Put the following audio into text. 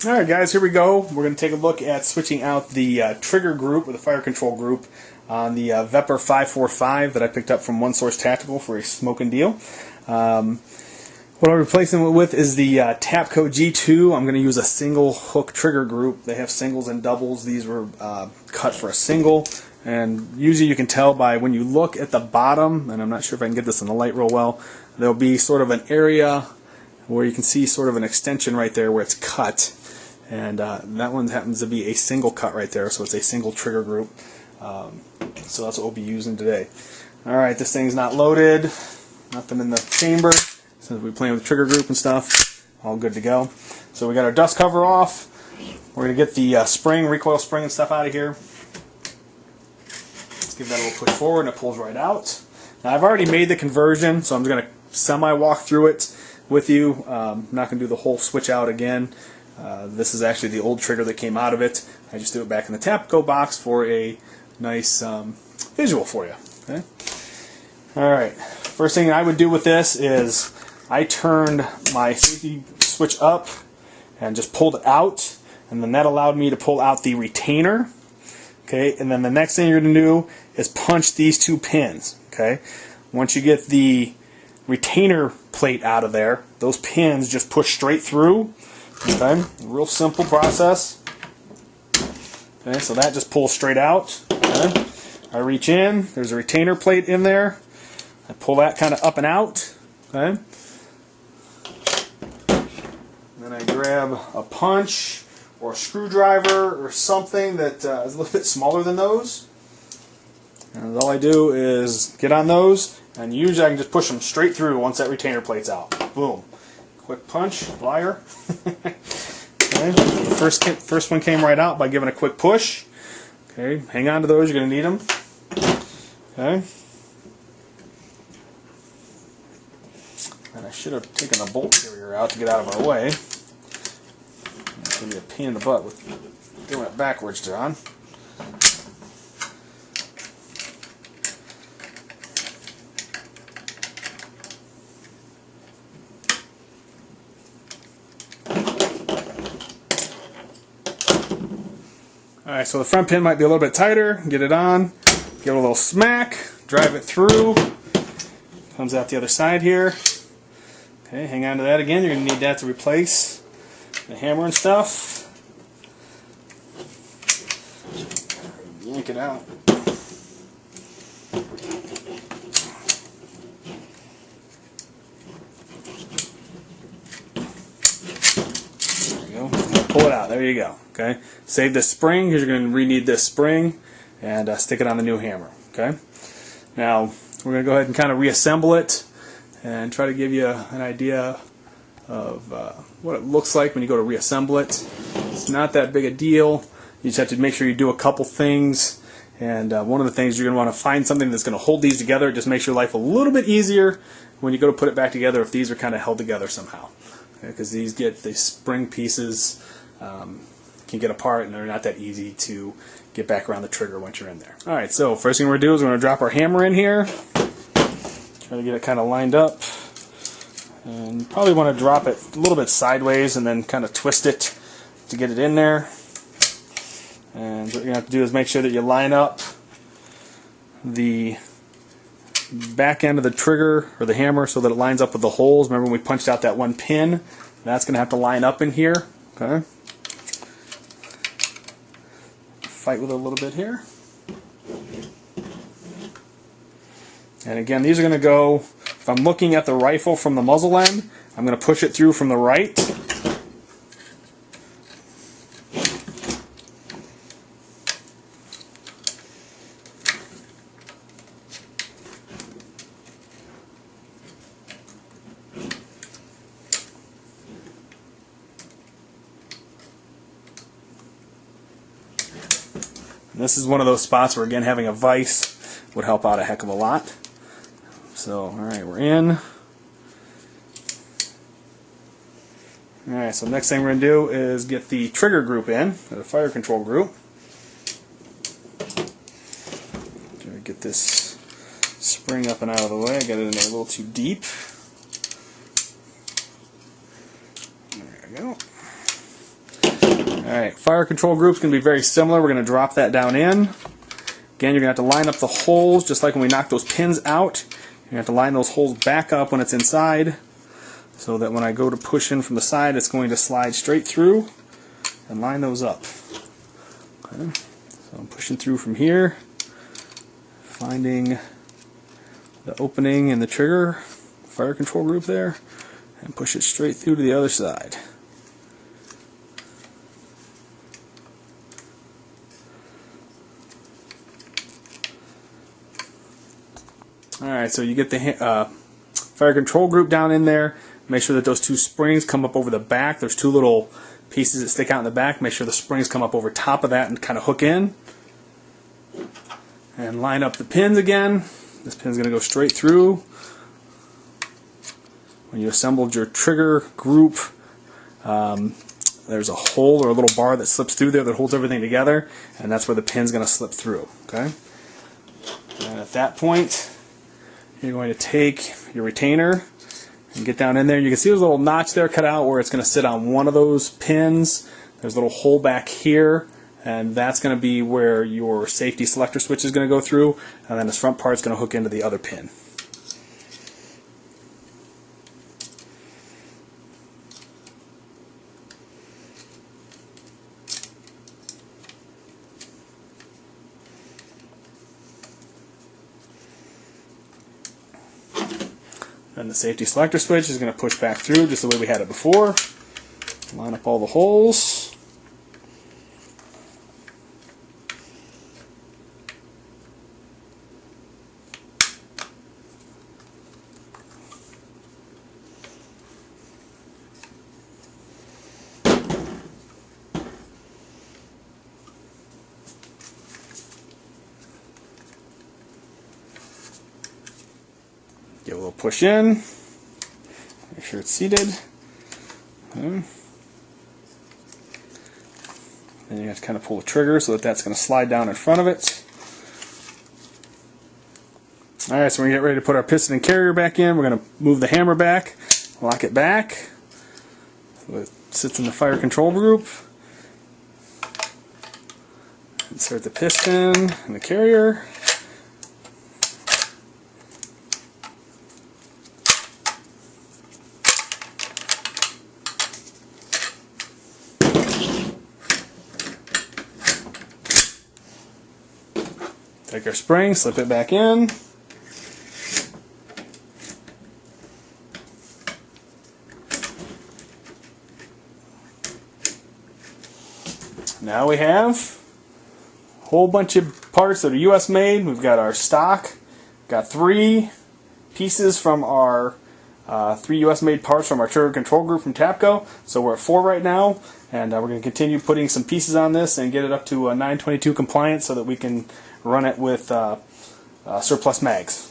Alright guys, here we go. We're going to take a look at switching out the trigger group, or the fire control group, on the Vepr 545 that I picked up from One Source Tactical for a smoking deal. What I'm replacing it with is the Tapco G2. I'm going to use a single hook trigger group. They have singles and doubles. These were cut for a single. And usually you can tell by when you look at the bottom, and I'm not sure if I can get this in the light real well, there'll be sort of an area where you can see sort of an extension right there where it's cut. And that one happens to be a single cut right there, so it's a single trigger group. So that's what we'll be using today. Alright, this thing's not loaded, nothing in the chamber, since we're playing with trigger group and stuff. All good to go. So we got our dust cover off. We're going to get the spring, recoil spring and stuff out of here. Let's give that a little push forward and it pulls right out. Now I've already made the conversion, so I'm just going to semi-walk through it with you. I'm not going to do the whole switch out again. This is actually the old trigger that came out of it. I just threw it back in the Tapco box for a nice visual for you. Okay. Alright, first thing I would do with this is I turned my safety switch up and just pulled it out, and then that allowed me to pull out the retainer. Okay, and then the next thing you're going to do is punch these two pins. Okay, once you get the retainer plate out of there, those pins just push straight through. Okay, real simple process. Okay, so that just pulls straight out. Okay. I reach in, there's a retainer plate in there. I pull that kind of up and out. Okay. Then I grab a punch or a screwdriver or something that is a little bit smaller than those. And all I do is get on those, and usually I can just push them straight through once that retainer plate's out. Boom. Quick punch, liar. Okay, the first one came right out by giving a quick push. Okay, hang on to those, you're going to need them. Okay. And I should have taken the bolt carrier out to get out of our way. It's going to be a pain in the butt with doing it backwards, John. Alright, so the front pin might be a little bit tighter. Get it on, give it a little smack, drive it through. Comes out the other side here. Okay, hang on to that again. You're going to need that to replace the hammer and stuff. Yank it out. There you go. Pull it out. There you go. Okay. Save this spring because you're going to re-need this spring, and stick it on the new hammer. Okay. Now we're going to go ahead and kind of reassemble it and try to give you an idea of what it looks like when you go to reassemble it. It's not that big a deal. You just have to make sure you do a couple things, and one of the things you're going to want to find something that's going to hold these together. It just makes your life a little bit easier when you go to put it back together if these are kind of held together somehow. Because these spring pieces can get apart, and they're not that easy to get back around the trigger once you're in there. Alright, so first thing we're going to do is we're going to drop our hammer in here. Try to get it kind of lined up. And you probably want to drop it a little bit sideways and then kind of twist it to get it in there. And what you're going to have to do is make sure that you line up the back end of the trigger or the hammer so that it lines up with the holes. Remember when we punched out that one pin? That's going to have to line up in here. Okay. Fight with it a little bit here. And again, these are going to go, if I'm looking at the rifle from the muzzle end, I'm going to push it through from the right. And this is one of those spots where, again, having a vise would help out a heck of a lot. So, alright, we're in. Alright, so next thing we're going to do is get the trigger group in, the fire control group. Try to get this spring up and out of the way. I got it in there a little too deep. There we go. Alright, fire control group's going to be very similar. We're going to drop that down in. Again, you're going to have to line up the holes just like when we knock those pins out. You're going to have to line those holes back up when it's inside so that when I go to push in from the side, it's going to slide straight through and line those up. Okay. So I'm pushing through from here, finding the opening in the trigger, fire control group there, and push it straight through to the other side. Alright, so you get the fire control group down in there. Make sure that those two springs come up over the back. There's two little pieces that stick out in the back. Make sure the springs come up over top of that and kind of hook in. And line up the pins again. This pin's going to go straight through. When you assembled your trigger group, there's a hole or a little bar that slips through there that holds everything together, and that's where the pin's going to slip through. Okay. And at that point, you're going to take your retainer and get down in there. You can see there's a little notch there cut out where it's going to sit on one of those pins. There's a little hole back here, and that's going to be where your safety selector switch is going to go through, and then this front part's going to hook into the other pin. And the safety selector switch is going to push back through just the way we had it before. Line up all the holes. Give a little push in, make sure it's seated. Then you have to kind of pull the trigger so that that's going to slide down in front of it. Alright, so we're going to get ready to put our piston and carrier back in. We're going to move the hammer back, lock it back, so it sits in the fire control group. Insert the piston and the carrier. Take our spring, slip it back in. Now we have a whole bunch of parts that are US made. We've got our stock, got 3 pieces from our 3 US made parts from our trigger control group from Tapco. So we're at 4 right now, and we're going to continue putting some pieces on this and get it up to 922 compliant so that we can run it with surplus mags.